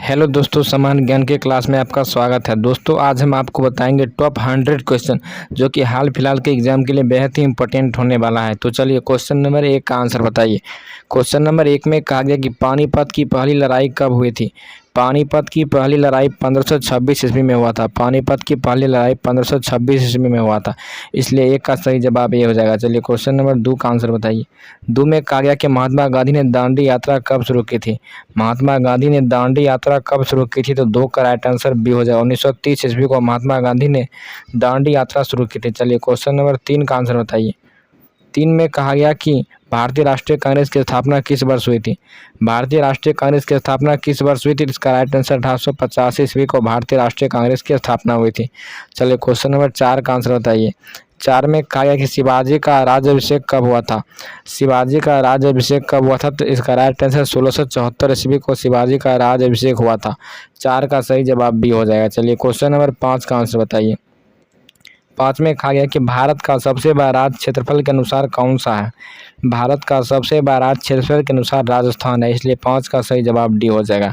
Hello दोस्तों, सामान्य ज्ञान के क्लास में आपका स्वागत है। दोस्तों, आज हम आपको बताएंगे टॉप 100 क्वेश्चन जो कि हाल फिलहाल के एग्जाम के लिए बेहद ही इंपॉर्टेंट होने वाला है। तो चलिए क्वेश्चन नंबर 1 का आंसर बताइए। क्वेश्चन नंबर 1 में कहा गया कि पानीपत की पहली लड़ाई कब हुई थी। पानीपत की पहली लड़ाई 1526 ईस्वी में हुआ था। पानीपत की पहली लड़ाई 1526 ईस्वी में हुआ था, इसलिए एक का सही जवाब ये हो जाएगा। चलिए क्वेश्चन नंबर 2 का आंसर बताइए। 2 में कहा गया कि महात्मा गांधी ने दांडी यात्रा कब शुरू की थी। महात्मा गांधी ने दांडी यात्रा कब शुरू की थी, तो 2 का राइट आंसर बी हो जाएगा। 1930 ईस्वी को महात्मा गांधी ने दांडी यात्रा शुरू की थी। चलिए क्वेश्चन नंबर 3 का आंसर बताइए। 3 में कहा गया कि भारतीय राष्ट्रीय कांग्रेस की स्थापना किस वर्ष हुई थी। भारतीय राष्ट्रीय कांग्रेस की स्थापना किस वर्ष हुई थी, इसका राइट आंसर 1885 ईस्वी को भारतीय राष्ट्रीय कांग्रेस की स्थापना हुई थी। चलिए क्वेश्चन नंबर 4 का आंसर बताइए। 4 में कहा गया कि शिवाजी का राज्याभिषेक कब हुआ था। शिवाजी का राज्याभिषेक कब हुआ था, तो इसका राइट आंसर 1674 ईस्वी को शिवाजी का राज्याभिषेक हुआ था। 4 का सही जवाब भी हो जाएगा। चलिए क्वेश्चन नंबर 5 का आंसर बताइए। 5 में कहा गया कि भारत का सबसे बड़ा राज्य क्षेत्रफल के अनुसार कौन सा है। भारत का सबसे बड़ा राज्य क्षेत्रफल के अनुसार राजस्थान है, इसलिए 5 का सही जवाब डी हो जाएगा।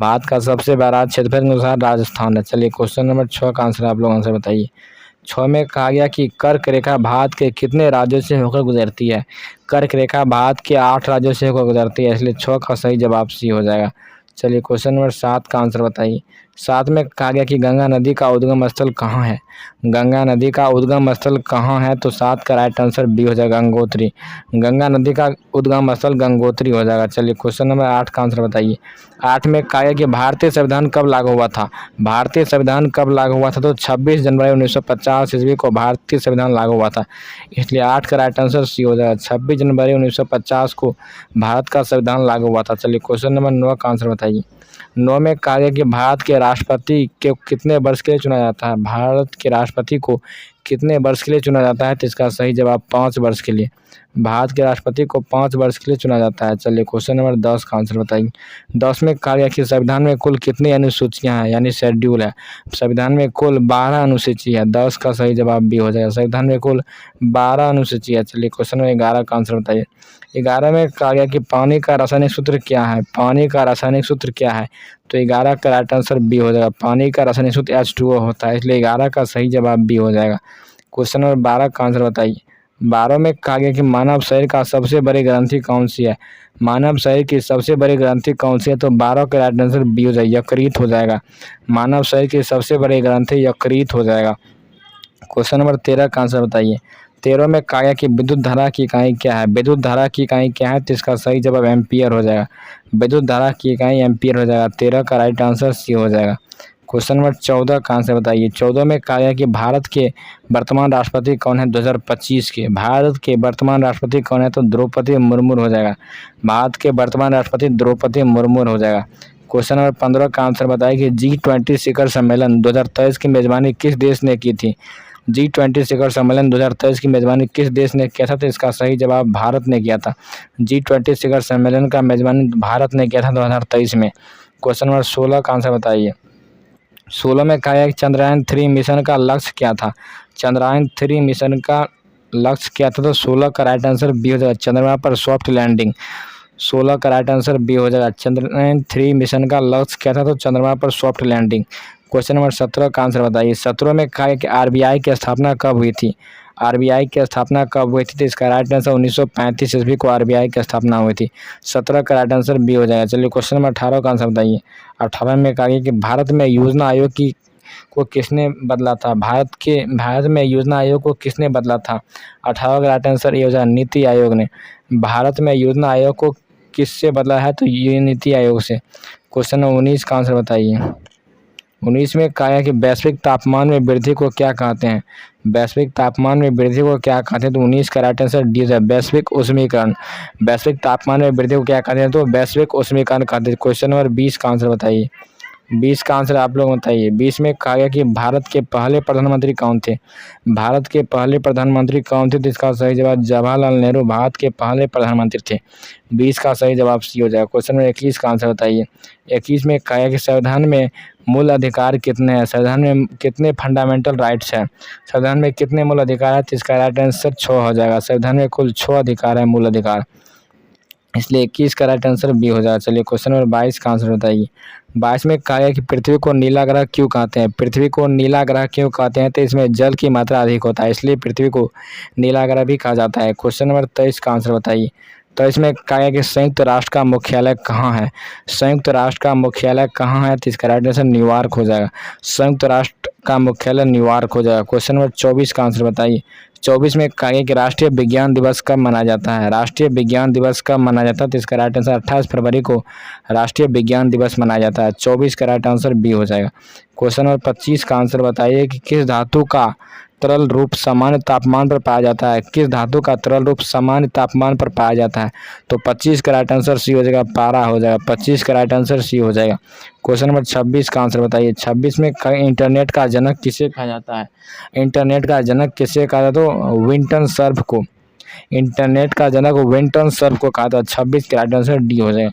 भारत का सबसे बड़ा राज्य क्षेत्रफल के अनुसार राजस्थान है। चलिए क्वेश्चन नंबर 6 का आंसर आप लोग आंसर बताइए। 6 में कहा गया कि कर्क रेखा भारत के कितने राज्यों से होकर गुजरती है। कर्क रेखा भारत के 8 राज्यों से होकर गुजरती है, इसलिए 6 का सही जवाब सी हो जाएगा। चलिए क्वेश्चन नंबर 7 का आंसर बताइए। 7 में कहा गया कि गंगा नदी का उद्गम स्थल कहाँ है। गंगा नदी का उद्गम स्थल कहाँ है, तो 7 का राइट आंसर बी हो जाएगा, गंगोत्री। गंगा नदी का उद्गम स्थल गंगोत्री हो जाएगा। चलिए क्वेश्चन नंबर 8 का आंसर बताइए। 8 में कहा गया कि भारतीय संविधान कब लागू हुआ था। भारतीय संविधान कब लागू हुआ था, तो 26 जनवरी 1950 ईस्वी को भारतीय संविधान लागू हुआ था, इसलिए 8 का राइट आंसर सी हो जाएगा। 26 जनवरी 1950 को भारत का संविधान लागू हुआ था। चलिए क्वेश्चन नंबर 9 का आंसर बताइए। 9 में कहा गया कि भारत के राष्ट्रपति के कितने वर्ष के लिए चुना जाता है। भारत के राष्ट्रपति को कितने वर्ष के लिए चुना जाता है, तो इसका सही जवाब 5 वर्ष के लिए। भारत के राष्ट्रपति को 5 वर्ष के लिए चुना जाता है। चलिए क्वेश्चन नंबर 10 का आंसर बताइए। 10 में कहा गया कि संविधान में कुल कितनी अनुसूचियां हैं, यानी शेड्यूल है। संविधान में कुल 12 अनुसूची है। 10 का सही जवाब भी हो जाएगा। संविधान में कुल 12 अनुसूची है। चलिए क्वेश्चन नंबर 11 का आंसर बताइए। 11 में कहा गया कि पानी का रासायनिक सूत्र क्या है। पानी का रासायनिक सूत्र क्या है, तो 11 का राइट आंसर बी हो जाएगा। पानी का रासायनिक सूत्र H2O होता है, इसलिए 11 का सही जवाब बी हो जाएगा। क्वेश्चन नंबर 12 का आंसर बताइए। 12 में कहा गया कि मानव शरीर का सबसे बड़ी ग्रंथि कौन सी है। मानव शरीर की सबसे बड़ी ग्रंथि कौन सी है, तो 12 का राइट आंसर बी हो जाएगा, यकृत हो जाएगा। मानव शरीर की सबसे बड़ी ग्रंथि यकृत हो जाएगा। क्वेश्चन नंबर 13 का आंसर बताइए। 13 में कहा गया कि विद्युत धारा की इकाई क्या है। विद्युत धारा की इकाई क्या है, तो इसका सही जवाब एम्पियर हो जाएगा। विद्युत धारा की इकाई एम्पियर हो जाएगा। 13 का राइट आंसर सी हो जाएगा। क्वेश्चन नंबर 14 का आंसर बताइए। 14 में कहा गया कि भारत के वर्तमान राष्ट्रपति कौन है 2025 के। भारत के वर्तमान राष्ट्रपति कौन है, तो द्रौपदी मुर्मू हो जाएगा। भारत के वर्तमान राष्ट्रपति द्रौपदी मुर्मू हो जाएगा। क्वेश्चन नंबर 15 का आंसर बताइए कि G20 शिखर सम्मेलन 2023 की मेजबानी किस देश ने की थी। G20 शिखर सम्मेलन 2023 की मेजबानी किस देश ने किया था, तो इसका सही जवाब भारत ने किया था। G20 शिखर सम्मेलन का मेजबानी भारत ने किया था 2023 में। क्वेश्चन नंबर 16 का आंसर बताइए। 16 में कहा है कि चंद्रयान 3 मिशन का लक्ष्य क्या था। चंद्रयान 3 मिशन का लक्ष्य क्या था, तो 16 का राइट आंसर बी हो जाएगा, चंद्रमा पर सॉफ्ट लैंडिंग। 16 का राइट आंसर बी हो जाएगा। चंद्रयान 3 मिशन का लक्ष्य क्या था, तो चंद्रमा पर सॉफ्ट लैंडिंग। क्वेश्चन नंबर 17 का आंसर बताइए। 17 में कहा है कि आरबीआई की स्थापना कब हुई थी। आरबीआई की स्थापना कब हुई थी, तो इसका राइट आंसर 1935 ईस्वी को आरबीआई की स्थापना हुई थी। 17 का राइट आंसर बी हो जाएगा। चलिए क्वेश्चन नंबर 18 का आंसर बताइए। 18 में कहा गया कि भारत में योजना आयोग को किसने बदला था। भारत में योजना आयोग को किसने बदला था। 18 का राइट आंसर ये हो जाएगा, नीति आयोग ने। भारत में योजना आयोग को किससे बदला है, तो ये नीति आयोग से। क्वेश्चन नंबर 19 का आंसर बताइए। 19 में कहा है कि वैश्विक तापमान में वृद्धि को क्या कहते हैं। वैश्विक तापमान में वृद्धि को क्या कहते हैं, तो 19 का राइट आंसर डी है, वैश्विक उष्मीकरण। वैश्विक तापमान में वृद्धि को क्या कहते हैं, तो वैश्विक उष्मीकरण कहते हैं। क्वेश्चन नंबर 20 का आंसर बताइए। 20 का आंसर आप लोग बताइए। 20 में कहा गया कि भारत के पहले प्रधानमंत्री कौन थे। भारत के पहले प्रधानमंत्री कौन थे, तो इसका सही जवाब जवाहरलाल नेहरू भारत के पहले प्रधानमंत्री थे। 20 का सही जवाब सी हो जाएगा। क्वेश्चन नंबर 21 का आंसर बताइए। 21 में कहा गया कि संविधान में मूल अधिकार कितने हैं। संविधान में कितने फंडामेंटल राइट्स हैं। संविधान में कितने मूल अधिकार है, तो इसका राइट आंसर 6 हो जाएगा। संविधान में कुल 6 अधिकार है, मूल अधिकार, इसलिए 21 का राइट आंसर बी हो जाएगा। चलिए क्वेश्चन नंबर 22 का आंसर बताइए। 22 में कहा गया कि पृथ्वी को नीला ग्रह क्यों कहते हैं। पृथ्वी को नीला ग्रह क्यों कहते हैं, तो इसमें जल की मात्रा अधिक होता है, इसलिए पृथ्वी को नीला ग्रह भी कहा जाता है। क्वेश्चन नंबर 23 का आंसर बताइए। तो इसमें कहा गया कि संयुक्त राष्ट्र का मुख्यालय कहाँ है। संयुक्त राष्ट्र का मुख्यालय कहाँ है, तो इसका राइट आंसर न्यूयॉर्क हो जाएगा। संयुक्त राष्ट्र का मुख्यालय न्यूयॉर्क हो जाएगा। क्वेश्चन नंबर 24 का आंसर बताइए। 24 में कहा गया कि राष्ट्रीय विज्ञान दिवस कब मनाया जाता है। राष्ट्रीय विज्ञान दिवस कब मनाया जाता है, तो इसका राइट आंसर 28 फरवरी को राष्ट्रीय विज्ञान दिवस मनाया जाता है। 24 का राइट आंसर बी हो जाएगा। क्वेश्चन नंबर 25 का आंसर बताइए कि किस धातु का तरल रूप सामान्य तापमान पर पाया जाता है। किस धातु का तरल रूप सामान्य तापमान पर पाया जाता है, तो 25 का राइट आंसर सी हो जाएगा, पारा हो जाएगा। 25 का राइट आंसर सी हो जाएगा। क्वेश्चन नंबर 26 का आंसर बताइए। 26 में इंटरनेट का जनक किसे कहा जाता है। इंटरनेट का जनक किसे कहा जाता है, तो विंटन सर्फ को। इंटरनेट का जनक विंटन सर्फ को कहा था। 26 का राइट आंसर डी हो जाएगा।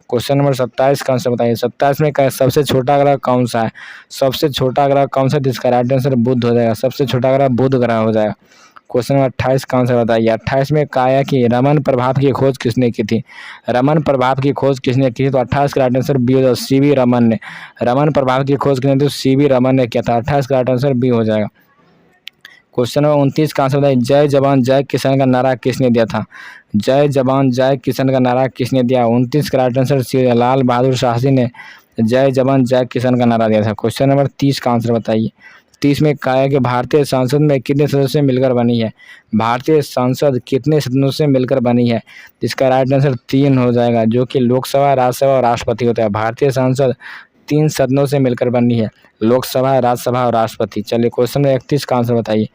क्वेश्चन नंबर 27 का आंसर बताइए। 27 में क्या सबसे छोटा ग्रह कौन सा है। सबसे छोटा ग्रह कौन सा है, जिसका राइट आंसर बुध हो जाएगा। सबसे छोटा ग्रह बुध ग्रह हो जाएगा। क्वेश्चन नंबर 28 का आंसर बताइए। 28 में कहा है कि रमन प्रभाव की खोज किसने की थी। रमन प्रभाव की खोज किसने की थी, तो 28 का राइट आंसर बी हो जाएगा, सीवी रमन ने। रमन प्रभाव की खोज किसने थी, सीवी रमन ने किया था। 28 का राइट आंसर बी हो जाएगा। क्वेश्चन नंबर 29 का आंसर बताइए। जय जवान जय किसान का नारा किसने दिया था। जय जवान जय किसान का नारा किसने दिया। 29 का right answer C, Lal Bahadur Shastri ने जय जवान जय किसान का नारा दिया था। क्वेश्चन नंबर 30 का आंसर बताइए। 30 में कहा है कि भारतीय संसद में कितने सदस्य मिलकर बनी है। भारतीय संसद कितने सदस्यों से मिलकर बनी है, जिसका राइट आंसर 3 हो जाएगा, जो कि लोकसभा, राज्यसभा और राष्ट्रपति होता है। भारतीय संसद 3 सदनों से मिलकर बनी है, लोकसभा, राज्यसभा और राष्ट्रपति। चलिए क्वेश्चन नंबर 31 का आंसर बताइए।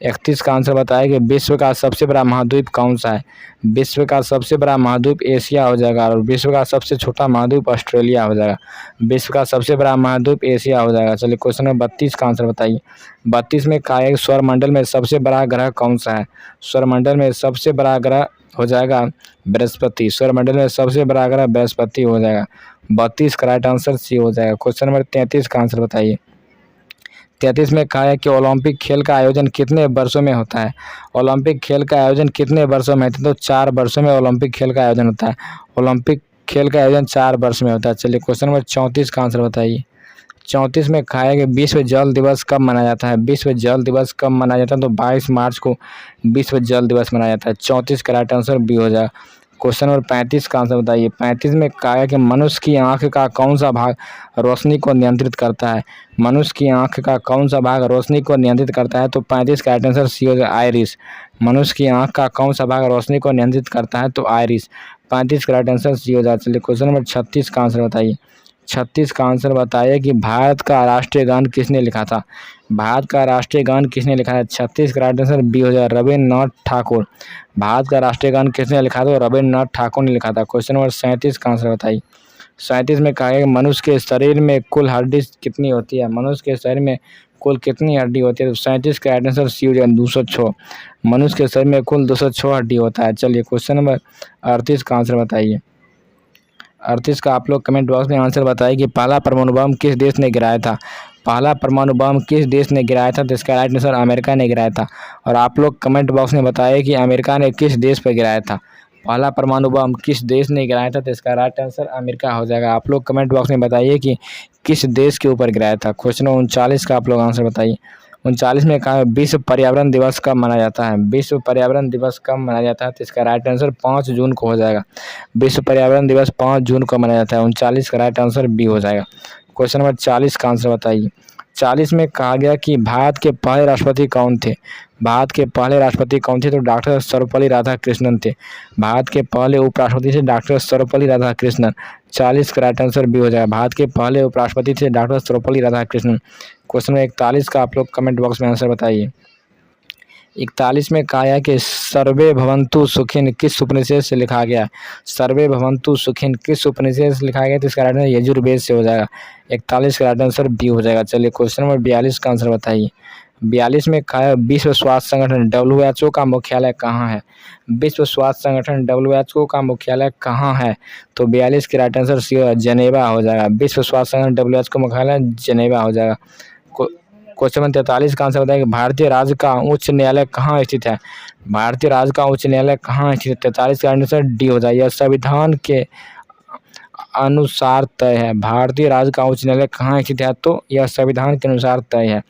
31 का आंसर बताया कि विश्व का सबसे बड़ा महाद्वीप कौन सा है। विश्व का सबसे बड़ा महाद्वीप एशिया हो जाएगा, और विश्व का सबसे छोटा महाद्वीप ऑस्ट्रेलिया हो जाएगा। विश्व का सबसे बड़ा महाद्वीप एशिया हो जाएगा। चलिए क्वेश्चन नंबर 32 का आंसर बताइए। 32 में कहा है कि सौरमंडल में सबसे बड़ा ग्रह कौन सा है। सौरमंडल में सबसे बड़ा ग्रह हो जाएगा बृहस्पति। सौरमंडल में सबसे बड़ा ग्रह बृहस्पति हो जाएगा। 32 का राइट आंसर सी हो जाएगा। क्वेश्चन नंबर 33 का आंसर बताइए। 33 में कहा है कि ओलंपिक खेल का आयोजन कितने वर्षों में होता है। ओलंपिक खेल का आयोजन कितने वर्षों में होता है, तो 4 वर्षों में ओलंपिक खेल का आयोजन होता है। ओलंपिक खेल का आयोजन 4 वर्ष में होता है। चलिए क्वेश्चन नंबर 34 का आंसर बताइए। 34 में कहा है कि विश्व जल दिवस कब मनाया जाता है। विश्व जल दिवस कब मनाया जाता है, तो 22 मार्च को विश्व जल दिवस मनाया जाता है। 34 का राइट आंसर बी हो जाएगा। क्वेश्चन नंबर 35 का आंसर बताइए। 35 में कहा है कि मनुष्य की आंख का कौन सा भाग रोशनी को नियंत्रित करता है। मनुष्य की आंख का कौन सा भाग रोशनी को नियंत्रित करता है, तो 35 का राइट आंसर सी हो जाएगा, आइरिस। मनुष्य की आंख का कौन सा भाग रोशनी को नियंत्रित करता है, तो आइरिस। 35 का राइट आंसर सी हो जाएगा। चलिए क्वेश्चन नंबर 36 का आंसर बताइए। 36 का आंसर बताइए कि भारत का राष्ट्रीय गान किसने लिखा था। भारत का राष्ट्रीय गान किसने लिखा है। 36 का राइट आंसर बी हो जाएगा, रविन्द्रनाथ ठाकुर। भारत का राष्ट्रीय गान किसने लिखा था, रविन्द्रनाथ ठाकुर ने लिखा था। क्वेश्चन नंबर 37 का आंसर बताइए। 37 में कहा है कि मनुष्य के शरीर में कुल हड्डी कितनी होती है। मनुष्य के शरीर में कुल कितनी हड्डी होती है, तो 37 का राइट आंसर सी हो जाएगा, 206। मनुष्य के शरीर में कुल 206 हड्डी होता है। चलिए क्वेश्चन नंबर 38 का आंसर बताइए। 38 का आप लोग कमेंट बॉक्स में आंसर बताइए कि पहला परमाणु बम किस देश ने गिराया था। पहला परमाणु बम किस देश ने गिराया था, तो इसका राइट आंसर अमेरिका ने गिराया था। और आप लोग कमेंट बॉक्स में बताइए कि अमेरिका ने किस देश पर गिराया था। पहला परमाणु बम किस देश ने गिराया था, तो इसका राइट आंसर अमेरिका हो जाएगा। आप लोग कमेंट बॉक्स में बताइए कि किस देश के ऊपर गिराया था। क्वेश्चन 39 का आप लोग आंसर बताइए। 39 में कहा विश्व पर्यावरण दिवस कब मनाया जाता है। विश्व पर्यावरण दिवस कब मनाया जाता है, तो इसका राइट आंसर 5 जून को हो जाएगा। विश्व पर्यावरण दिवस 5 जून को मनाया जाता है। 39 का राइट आंसर बी हो जाएगा। क्वेश्चन नंबर 40 का आंसर बताइए। 40 में कहा गया कि भारत के पहले राष्ट्रपति कौन थे। भारत के पहले राष्ट्रपति कौन थे, तो डॉक्टर सर्वपल्ली राधाकृष्णन थे। भारत के पहले उपराष्ट्रपति थे डॉक्टर सर्वपल्ली राधाकृष्णन। 40 का राइट आंसर बी हो जाएगा। भारत के पहले उपराष्ट्रपति थे doctor Sarvepalli Radhakrishnan. Question number 41 का आप लोग कमेंट बॉक्स में आंसर बताइए। 41 में कहा है कि सर्वे भवन्तु सुखिन किस उपनिषद से लिखा गया। सर्वे भवन्तु सुखिन किस उपनिषद से लिखा गया, तो इसका राइट आंसर यजुर्वेद से हो जाएगा। 41 का राइट आंसर बी हो जाएगा। चलिए क्वेश्चन नंबर 42 का आंसर बताइए। 42 में कहा है विश्व स्वास्थ्य संगठन WHO का मुख्यालय कहाँ है। विश्व स्वास्थ्य संगठन WHO का मुख्यालय कहाँ है, तो 42 के राइट आंसर सी जनेवा हो जाएगा। विश्व स्वास्थ्य संगठन WHO का मुख्यालय जनेवा हो जाएगा। क्वेश्चन नंबर 43 का आंसर बताइए कि भारतीय राज्य का उच्च न्यायालय कहाँ स्थित है। भारतीय राज्य का उच्च न्यायालय कहाँ स्थित है। 43 का आंसर डी हो जाएगा। संविधान के अनुसार तय है। भारतीय राज्य का उच्च न्यायालय कहाँ स्थित है? तो यह संविधान के अनुसार तय है।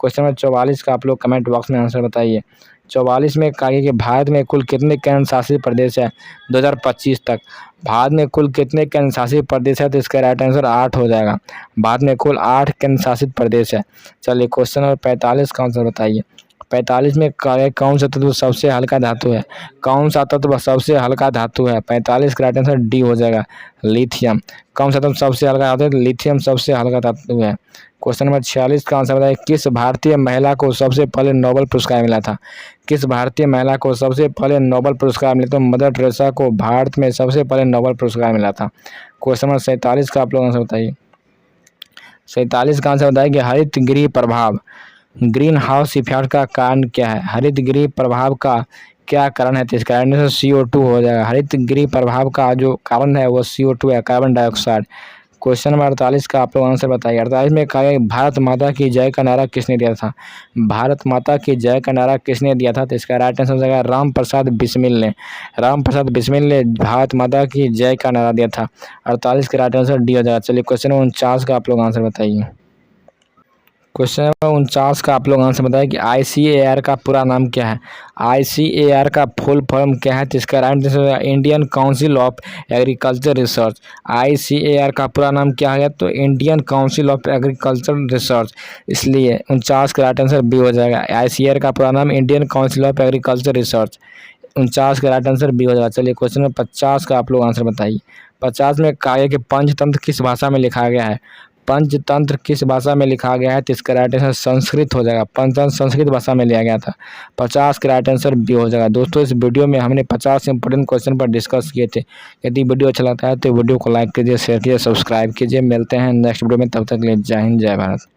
क्वेश्चन नंबर 44 का आप लोग कमेंट बॉक्स में आंसर बताइए। 44 में कहा गया कि भारत में कुल कितने केंद्र शासित प्रदेश है 2025 तक? भारत में कुल कितने केंद्र शासित प्रदेश है? तो इसका राइट आंसर 8 हो जाएगा। भारत में कुल 8 केंद्र शासित प्रदेश है। चलिए क्वेश्चन नंबर 45 का आंसर बताइए। 45 में कौन सा तत्व सबसे हल्का धातु है? कौन सा तत्व सबसे हल्का धातु है? 45 का राइट आंसर डी हो जाएगा, लिथियम। कौन सा तत्व सबसे हल्का धातु है? लिथियम सबसे हल्का धातु है। क्वेश्चन नंबर 46 का आंसर बताइए। किस भारतीय महिला को सबसे पहले नोबेल पुरस्कार मिला था? किस भारतीय महिला को सबसे पहले नोबेल पुरस्कार मिला? तो मदर टेरेसा को भारत में सबसे पहले नोबेल पुरस्कार मिला था। क्वेश्चन नंबर 47 का आप लोग आंसर बताइए। 47 का आंसर बताइए कि हरित गृह प्रभाव, ग्रीन हाउस इफेक्ट का कारण क्या है? हरित गृह प्रभाव का क्या कारण है? तो इसका आंसर CO2 हो जाएगा। हरित गृह प्रभाव का जो कारण है वो CO2 है, कार्बन डाइऑक्साइड। क्वेश्चन नंबर 48 का आप लोग आंसर बताइए। 48 में कहा गया भारत माता की जय का नारा किसने दिया था? भारत माता की जय का नारा किसने दिया था? तो इसका राइट आंसर हो जाएगा राम प्रसाद बिस्मिल ने। राम प्रसाद बिस्मिल ने भारत माता की जय का नारा दिया था। 48 का राइट आंसर डी हो जाएगा। चलिए क्वेश्चन नंबर 49 का आप लोग आंसर बताइए। क्वेश्चन नंबर 49 का आप लोग आंसर बताइए कि ICAR का पूरा नाम क्या है? ICAR का फुल फॉर्म क्या है? तो इसका right answer Indian council of agriculture research. ICAR का पूरा नाम क्या है? तो Indian council of agriculture research, इसलिए 49 का राइट आंसर बी हो जाएगा। ICAR का पूरा नाम Indian council of agriculture research, 49 का राइट आंसर बी हो जाएगा। चलिए क्वेश्चन नंबर 50 का आप लोग आंसर बताइए। 50 में कहा गया कि पंचतंत्र किस भाषा में लिखा गया है? पंचतंत्र किस भाषा में लिखा गया है? तो इसका राइट आंसर संस्कृत हो जाएगा। पंचतंत्र संस्कृत भाषा में लिया गया था। 50 का राइट आंसर बी हो जाएगा। दोस्तों इस वीडियो में हमने 50 इंपॉर्टेंट क्वेश्चन पर डिस्कस किए थे। यदि वीडियो अच्छा लगता है तो वीडियो को लाइक कीजिए, शेयर कीजिए, सब्सक्राइब कीजिए। मिलते हैं नेक्स्ट वीडियो में, तब तक के लिए जय हिंद, जय भारत।